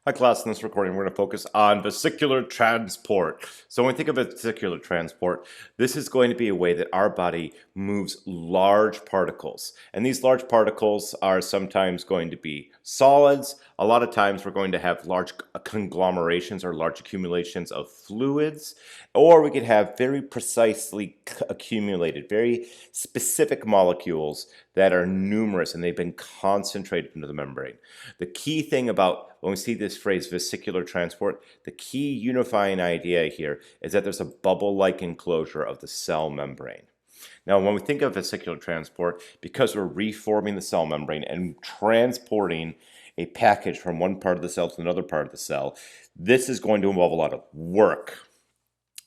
Hi class, in this recording we're going to focus on vesicular transport. So when we think of vesicular transport, this is going to be a way that our body moves large particles. And these large particles are sometimes going to be solids. A lot of times we're going to have large conglomerations or large accumulations of fluids. Or we could have very precisely accumulated, very specific molecules that are numerous and they've been concentrated into the membrane. The key thing about when we see this phrase vesicular transport, the key unifying idea here is that there's a bubble-like enclosure of the cell membrane. Now, when we think of vesicular transport, because we're reforming the cell membrane and transporting a package from one part of the cell to another part of the cell, this is going to involve a lot of work.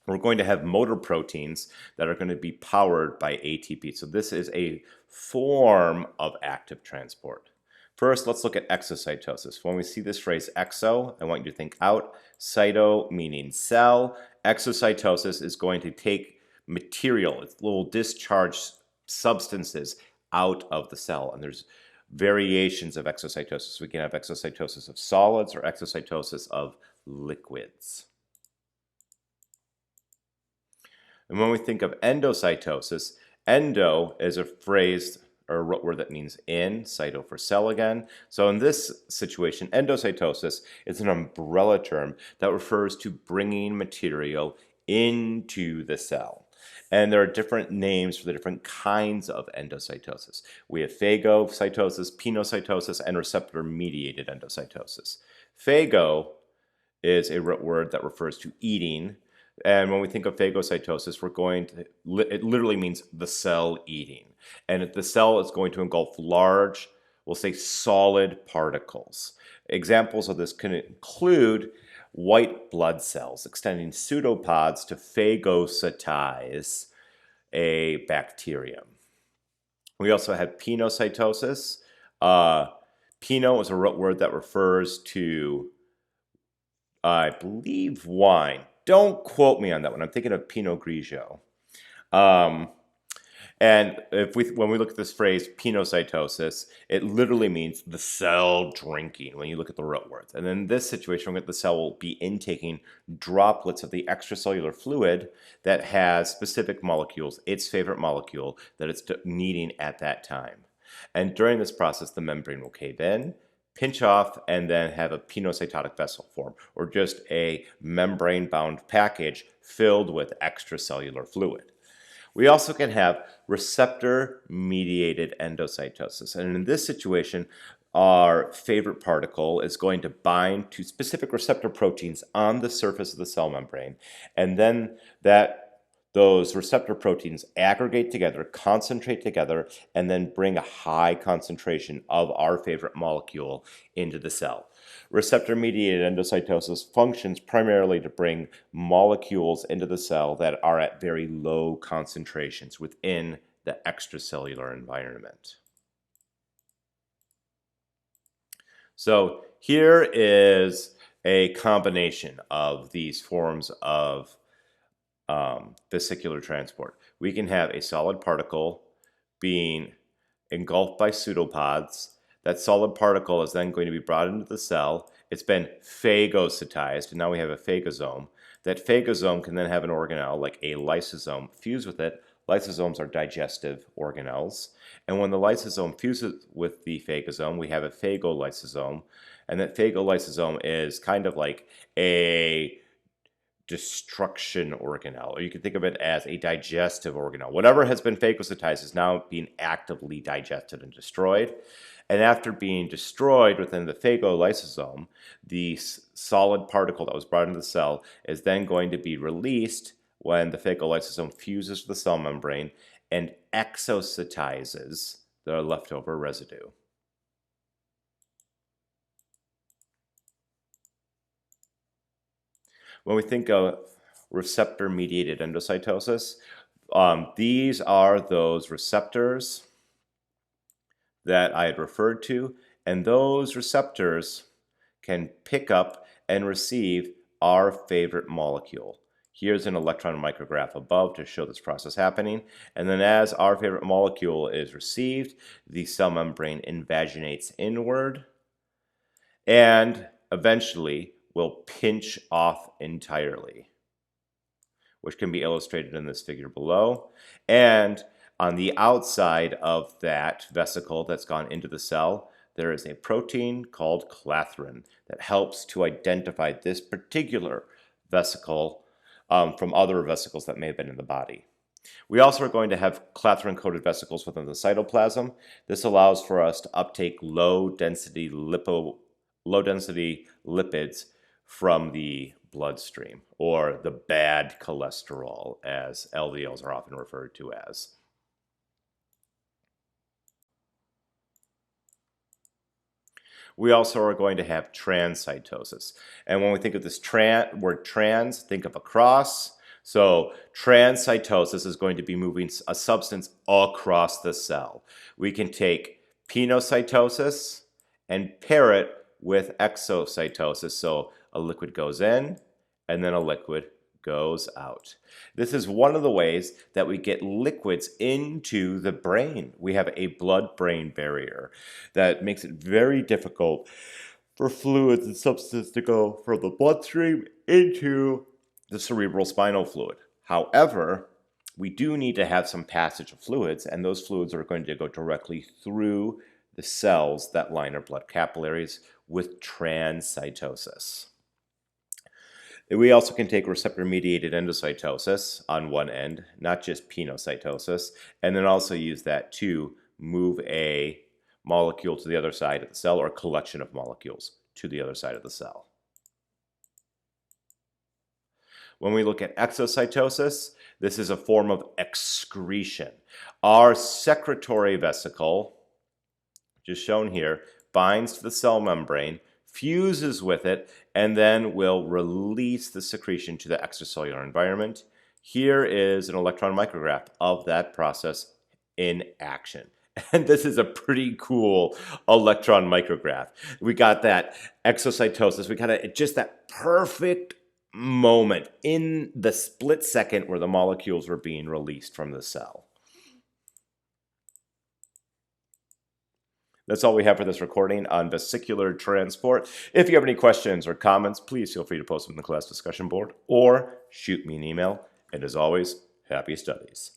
We're going to have motor proteins that are going to be powered by ATP. So this is a form of active transport. First, let's look at exocytosis. When we see this phrase exo, I want you to think out. Cyto meaning cell. Exocytosis is going to take material, it's little discharged substances out of the cell. And there's variations of exocytosis. We can have exocytosis of solids or exocytosis of liquids. And when we think of endocytosis, endo is a phrase or a root word that means in, cyto for cell again. So in this situation, endocytosis is an umbrella term that refers to bringing material into the cell. And there are different names for the different kinds of endocytosis. We have phagocytosis, pinocytosis, and receptor-mediated endocytosis. Phago is a root word that refers to eating. And when we think of phagocytosis, it literally means the cell eating. And the cell is going to engulf large, we'll say solid particles. Examples of this can include white blood cells extending pseudopods to phagocytize a bacterium. We also have pinocytosis. Pino is a root word that refers to, I believe, wine. Don't quote me on that one. I'm thinking of Pinot Grigio. And when we look at this phrase pinocytosis, it literally means the cell drinking when you look at the root words. And in this situation, the cell will be intaking droplets of the extracellular fluid that has specific molecules, its favorite molecule that it's needing at that time. And during this process, the membrane will cave in, pinch off, and then have a pinocytotic vessel form, or just a membrane-bound package filled with extracellular fluid. We also can have receptor-mediated endocytosis. And in this situation, our favorite particle is going to bind to specific receptor proteins on the surface of the cell membrane. And then those receptor proteins aggregate together, concentrate together, and then bring a high concentration of our favorite molecule into the cell. Receptor-mediated endocytosis functions primarily to bring molecules into the cell that are at very low concentrations within the extracellular environment. So here is a combination of these forms of vesicular transport. We can have a solid particle being engulfed by pseudopods. That solid particle is then going to be brought into the cell. It's been phagocytized, and now we have a phagosome. That phagosome can then have an organelle, like a lysosome, fuse with it. Lysosomes are digestive organelles. And when the lysosome fuses with the phagosome, we have a phagolysosome. And that phagolysosome is kind of like a destruction organelle, or you can think of it as a digestive organelle. Whatever has been phagocytized is now being actively digested and destroyed. And after being destroyed within the phagolysosome, the solid particle that was brought into the cell is then going to be released when the phagolysosome fuses with the cell membrane and exocytizes the leftover residue. When we think of receptor-mediated endocytosis, these are those receptors that I had referred to, and those receptors can pick up and receive our favorite molecule. Here's an electron micrograph above to show this process happening. And then as our favorite molecule is received, the cell membrane invaginates inward, and eventually will pinch off entirely, which can be illustrated in this figure below. And on the outside of that vesicle that's gone into the cell, there is a protein called clathrin that helps to identify this particular vesicle from other vesicles that may have been in the body. We also are going to have clathrin-coated vesicles within the cytoplasm. This allows for us to uptake low-density lipids from the bloodstream, or the bad cholesterol, as LDLs are often referred to as. We also are going to have transcytosis. And when we think of this word trans, think of across. So transcytosis is going to be moving a substance across the cell. We can take pinocytosis and pair it with exocytosis. So a liquid goes in and then a liquid goes out. This is one of the ways that we get liquids into the brain. We have a blood-brain barrier that makes it very difficult for fluids and substances to go from the bloodstream into the cerebral spinal fluid. However, we do need to have some passage of fluids, and those fluids are going to go directly through the cells that line our blood capillaries with transcytosis. We also can take receptor-mediated endocytosis on one end, not just pinocytosis, and then also use that to move a molecule to the other side of the cell, or a collection of molecules to the other side of the cell. When we look at exocytosis, this is a form of excretion. Our secretory vesicle, just shown here, binds to the cell membrane, fuses with it, and then will release the secretion to the extracellular environment. Here is an electron micrograph of that process in action. And this is a pretty cool electron micrograph. We got that exocytosis. We got just that perfect moment in the split second where the molecules were being released from the cell. That's all we have for this recording on vesicular transport. If you have any questions or comments, please feel free to post them in the class discussion board or shoot me an email. And as always, happy studies.